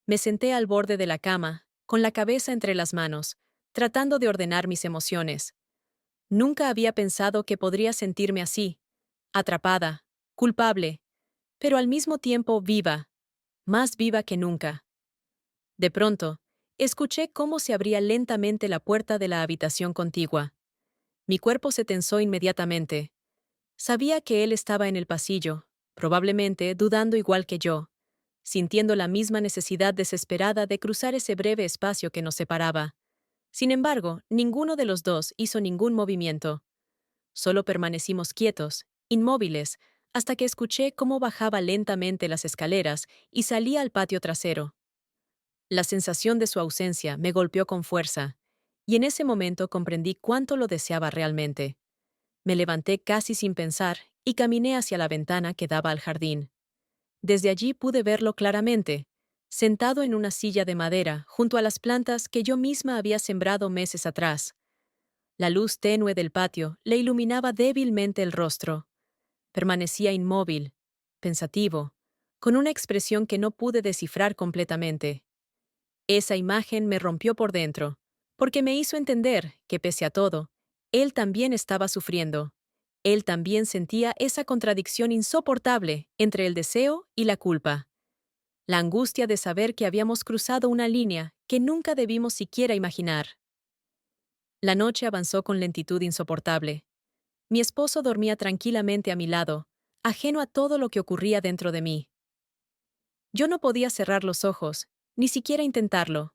Me senté al borde de la cama, con la cabeza entre las manos, tratando de ordenar mis emociones. Nunca había pensado que podría sentirme así, atrapada, culpable, pero al mismo tiempo viva, más viva que nunca. De pronto, escuché cómo se abría lentamente la puerta de la habitación contigua. Mi cuerpo se tensó inmediatamente. Sabía que él estaba en el pasillo, probablemente dudando igual que yo, sintiendo la misma necesidad desesperada de cruzar ese breve espacio que nos separaba. Sin embargo, ninguno de los dos hizo ningún movimiento. Solo permanecimos quietos, inmóviles, hasta que escuché cómo bajaba lentamente las escaleras y salía al patio trasero. La sensación de su ausencia me golpeó con fuerza, y en ese momento comprendí cuánto lo deseaba realmente. Me levanté casi sin pensar y caminé hacia la ventana que daba al jardín. Desde allí pude verlo claramente, sentado en una silla de madera junto a las plantas que yo misma había sembrado meses atrás. La luz tenue del patio le iluminaba débilmente el rostro. Permanecía inmóvil, pensativo, con una expresión que no pude descifrar completamente. Esa imagen me rompió por dentro, porque me hizo entender que, pese a todo, él también estaba sufriendo. Él también sentía esa contradicción insoportable entre el deseo y la culpa. La angustia de saber que habíamos cruzado una línea que nunca debimos siquiera imaginar. La noche avanzó con lentitud insoportable. Mi esposo dormía tranquilamente a mi lado, ajeno a todo lo que ocurría dentro de mí. Yo no podía cerrar los ojos, ni siquiera intentarlo.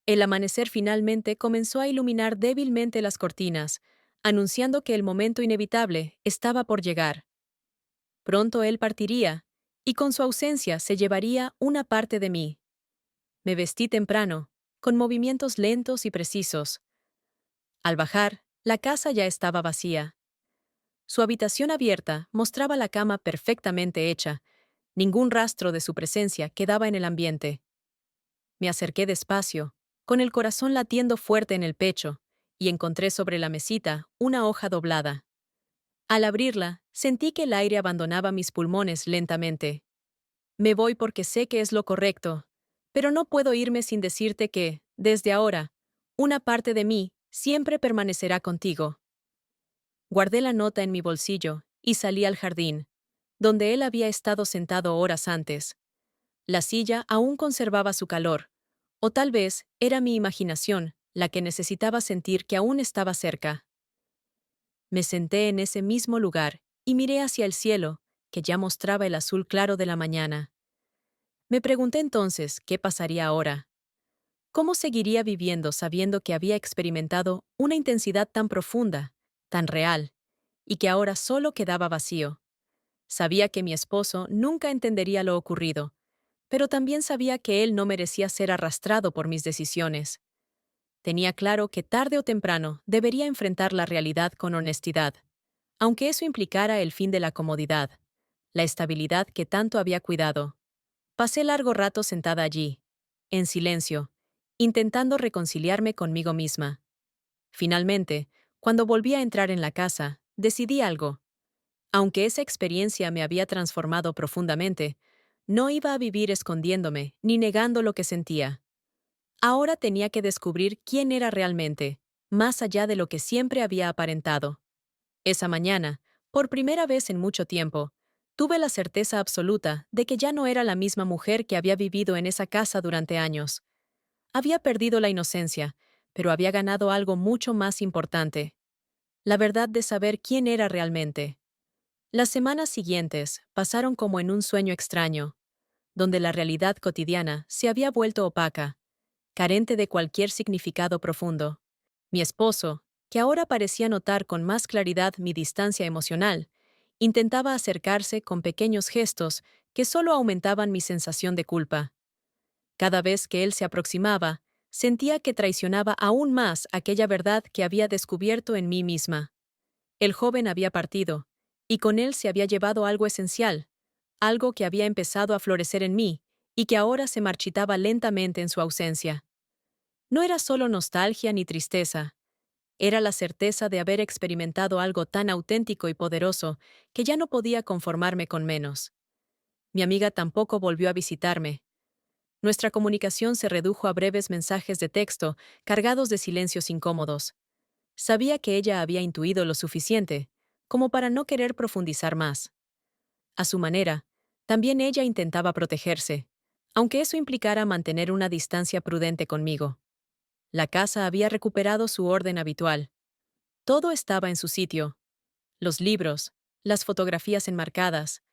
El amanecer finalmente comenzó a iluminar débilmente las cortinas, anunciando que el momento inevitable estaba por llegar. Pronto él partiría, y con su ausencia se llevaría una parte de mí. Me vestí temprano, con movimientos lentos y precisos. Al bajar, la casa ya estaba vacía. Su habitación abierta mostraba la cama perfectamente hecha. Ningún rastro de su presencia quedaba en el ambiente. Me acerqué despacio, con el corazón latiendo fuerte en el pecho, y encontré sobre la mesita una hoja doblada. Al abrirla, sentí que el aire abandonaba mis pulmones lentamente. Me voy porque sé que es lo correcto, pero no puedo irme sin decirte que, desde ahora, una parte de mí siempre permanecerá contigo. Guardé la nota en mi bolsillo y salí al jardín, donde él había estado sentado horas antes. La silla aún conservaba su calor, o tal vez era mi imaginación la que necesitaba sentir que aún estaba cerca. Me senté en ese mismo lugar y miré hacia el cielo, que ya mostraba el azul claro de la mañana. Me pregunté entonces qué pasaría ahora. ¿Cómo seguiría viviendo sabiendo que había experimentado una intensidad tan profunda, tan real, y que ahora solo quedaba vacío? Sabía que mi esposo nunca entendería lo ocurrido, pero también sabía que él no merecía ser arrastrado por mis decisiones. Tenía claro que tarde o temprano debería enfrentar la realidad con honestidad, aunque eso implicara el fin de la comodidad, la estabilidad que tanto había cuidado. Pasé largo rato sentada allí, en silencio, intentando reconciliarme conmigo misma. Finalmente, cuando volví a entrar en la casa, decidí algo. Aunque esa experiencia me había transformado profundamente, no iba a vivir escondiéndome ni negando lo que sentía. Ahora tenía que descubrir quién era realmente, más allá de lo que siempre había aparentado. Esa mañana, por primera vez en mucho tiempo, tuve la certeza absoluta de que ya no era la misma mujer que había vivido en esa casa durante años. Había perdido la inocencia, pero había ganado algo mucho más importante: la verdad de saber quién era realmente. Las semanas siguientes pasaron como en un sueño extraño, donde la realidad cotidiana se había vuelto opaca, carente de cualquier significado profundo. Mi esposo, que ahora parecía notar con más claridad mi distancia emocional, intentaba acercarse con pequeños gestos que solo aumentaban mi sensación de culpa. Cada vez que él se aproximaba, sentía que traicionaba aún más aquella verdad que había descubierto en mí misma. El joven había partido, y con él se había llevado algo esencial, algo que había empezado a florecer en mí y que ahora se marchitaba lentamente en su ausencia. No era solo nostalgia ni tristeza, era la certeza de haber experimentado algo tan auténtico y poderoso que ya no podía conformarme con menos. Mi amiga tampoco volvió a visitarme. Nuestra comunicación se redujo a breves mensajes de texto cargados de silencios incómodos. Sabía que ella había intuido lo suficiente como para no querer profundizar más. A su manera, también ella intentaba protegerse, aunque eso implicara mantener una distancia prudente conmigo. La casa había recuperado su orden habitual. Todo estaba en su sitio: los libros, las fotografías enmarcadas,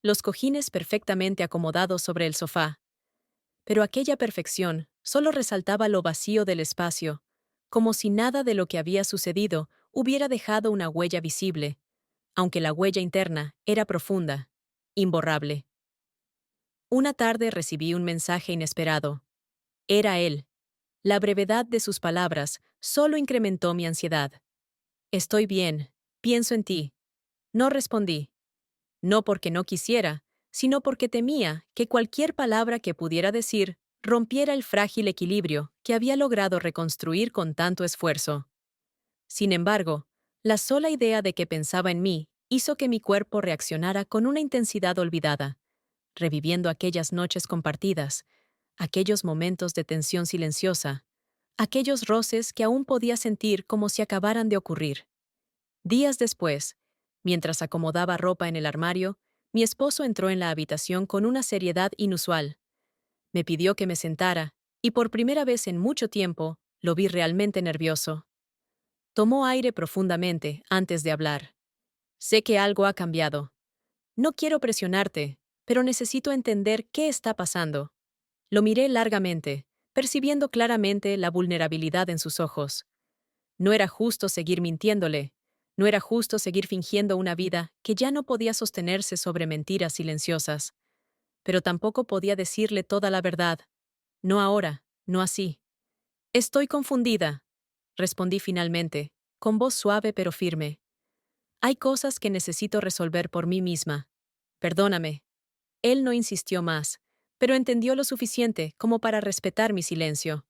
los cojines perfectamente acomodados sobre el sofá. Pero aquella perfección solo resaltaba lo vacío del espacio, como si nada de lo que había sucedido hubiera dejado una huella visible, aunque la huella interna era profunda, imborrable. Una tarde recibí un mensaje inesperado. Era él. La brevedad de sus palabras solo incrementó mi ansiedad. Estoy bien, pienso en ti. No respondí. No porque no quisiera, sino porque temía que cualquier palabra que pudiera decir rompiera el frágil equilibrio que había logrado reconstruir con tanto esfuerzo. Sin embargo, la sola idea de que pensaba en mí hizo que mi cuerpo reaccionara con una intensidad olvidada, reviviendo aquellas noches compartidas, aquellos momentos de tensión silenciosa, aquellos roces que aún podía sentir como si acabaran de ocurrir. Días después, mientras acomodaba ropa en el armario, mi esposo entró en la habitación con una seriedad inusual. Me pidió que me sentara, y por primera vez en mucho tiempo, lo vi realmente nervioso. Tomó aire profundamente antes de hablar. Sé que algo ha cambiado. No quiero presionarte, pero necesito entender qué está pasando. Lo miré largamente, percibiendo claramente la vulnerabilidad en sus ojos. No era justo seguir mintiéndole. No era justo seguir fingiendo una vida que ya no podía sostenerse sobre mentiras silenciosas. Pero tampoco podía decirle toda la verdad. No ahora, no así. Estoy confundida, respondí finalmente, con voz suave pero firme. Hay cosas que necesito resolver por mí misma. Perdóname. Él no insistió más, pero entendió lo suficiente como para respetar mi silencio.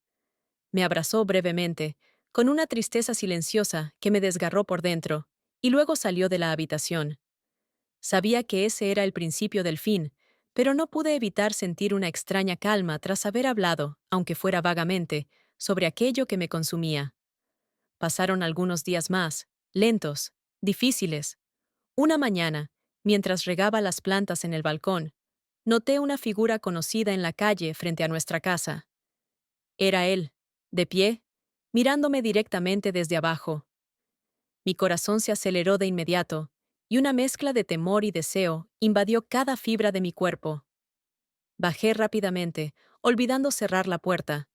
Me abrazó brevemente, con una tristeza silenciosa que me desgarró por dentro, y luego salió de la habitación. Sabía que ese era el principio del fin, pero no pude evitar sentir una extraña calma tras haber hablado, aunque fuera vagamente, sobre aquello que me consumía. Pasaron algunos días más, lentos, difíciles. Una mañana, mientras regaba las plantas en el balcón, noté una figura conocida en la calle frente a nuestra casa. Era él, de pie, mirándome directamente desde abajo. Mi corazón se aceleró de inmediato, y una mezcla de temor y deseo invadió cada fibra de mi cuerpo. Bajé rápidamente, olvidando cerrar la puerta.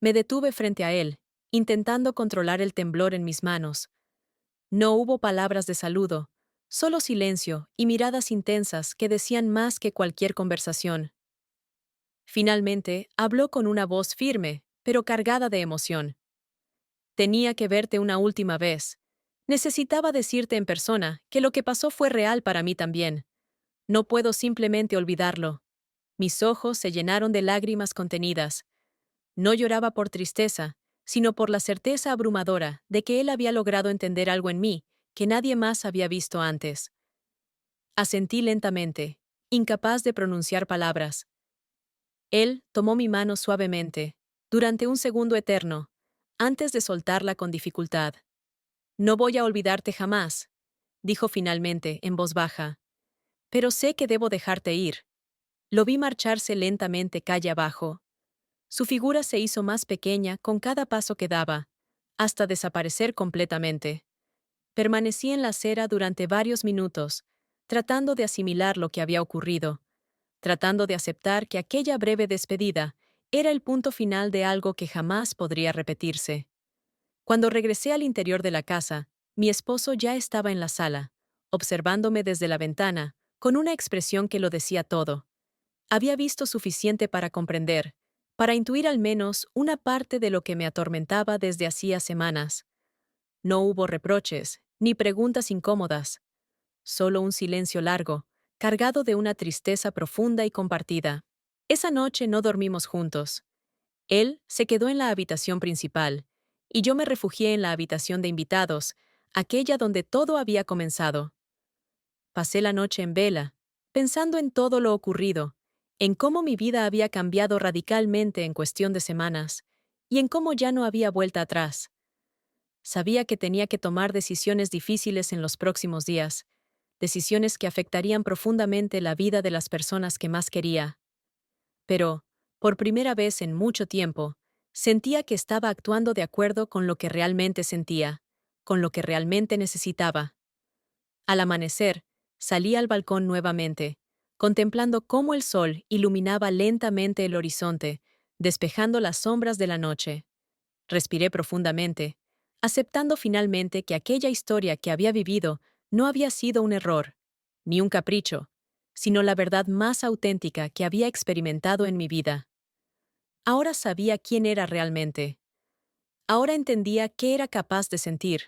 Me detuve frente a él, intentando controlar el temblor en mis manos. No hubo palabras de saludo, solo silencio y miradas intensas que decían más que cualquier conversación. Finalmente, habló con una voz firme, pero cargada de emoción. Tenía que verte una última vez. Necesitaba decirte en persona que lo que pasó fue real para mí también. No puedo simplemente olvidarlo. Mis ojos se llenaron de lágrimas contenidas. No lloraba por tristeza, sino por la certeza abrumadora de que él había logrado entender algo en mí que nadie más había visto antes. Asentí lentamente, incapaz de pronunciar palabras. Él tomó mi mano suavemente, durante un segundo eterno, antes de soltarla con dificultad. No voy a olvidarte jamás, dijo finalmente, en voz baja. Pero sé que debo dejarte ir. Lo vi marcharse lentamente calle abajo. Su figura se hizo más pequeña con cada paso que daba, hasta desaparecer completamente. Permanecí en la acera durante varios minutos, tratando de asimilar lo que había ocurrido, tratando de aceptar que aquella breve despedida era el punto final de algo que jamás podría repetirse. Cuando regresé al interior de la casa, mi esposo ya estaba en la sala, observándome desde la ventana, con una expresión que lo decía todo. Había visto suficiente para comprender, para intuir al menos una parte de lo que me atormentaba desde hacía semanas. No hubo reproches, ni preguntas incómodas, solo un silencio largo, cargado de una tristeza profunda y compartida. Esa noche no dormimos juntos. Él se quedó en la habitación principal, y yo me refugié en la habitación de invitados, aquella donde todo había comenzado. Pasé la noche en vela, pensando en todo lo ocurrido, en cómo mi vida había cambiado radicalmente en cuestión de semanas, y en cómo ya no había vuelta atrás. Sabía que tenía que tomar decisiones difíciles en los próximos días, decisiones que afectarían profundamente la vida de las personas que más quería. Pero, por primera vez en mucho tiempo, sentía que estaba actuando de acuerdo con lo que realmente sentía, con lo que realmente necesitaba. Al amanecer, salí al balcón nuevamente, contemplando cómo el sol iluminaba lentamente el horizonte, despejando las sombras de la noche. Respiré profundamente, aceptando finalmente que aquella historia que había vivido no había sido un error, ni un capricho, sino la verdad más auténtica que había experimentado en mi vida. Ahora sabía quién era realmente. Ahora entendía qué era capaz de sentir,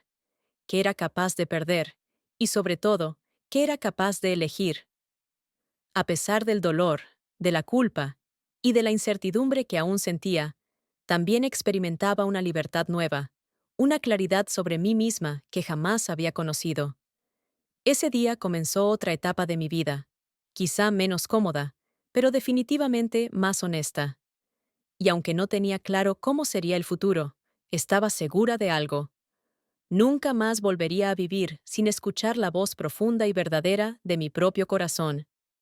qué era capaz de perder, y sobre todo, qué era capaz de elegir. A pesar del dolor, de la culpa y de la incertidumbre que aún sentía, también experimentaba una libertad nueva, una claridad sobre mí misma que jamás había conocido. Ese día comenzó otra etapa de mi vida, quizá menos cómoda, pero definitivamente más honesta. Y aunque no tenía claro cómo sería el futuro, estaba segura de algo. Nunca más volvería a vivir sin escuchar la voz profunda y verdadera de mi propio corazón.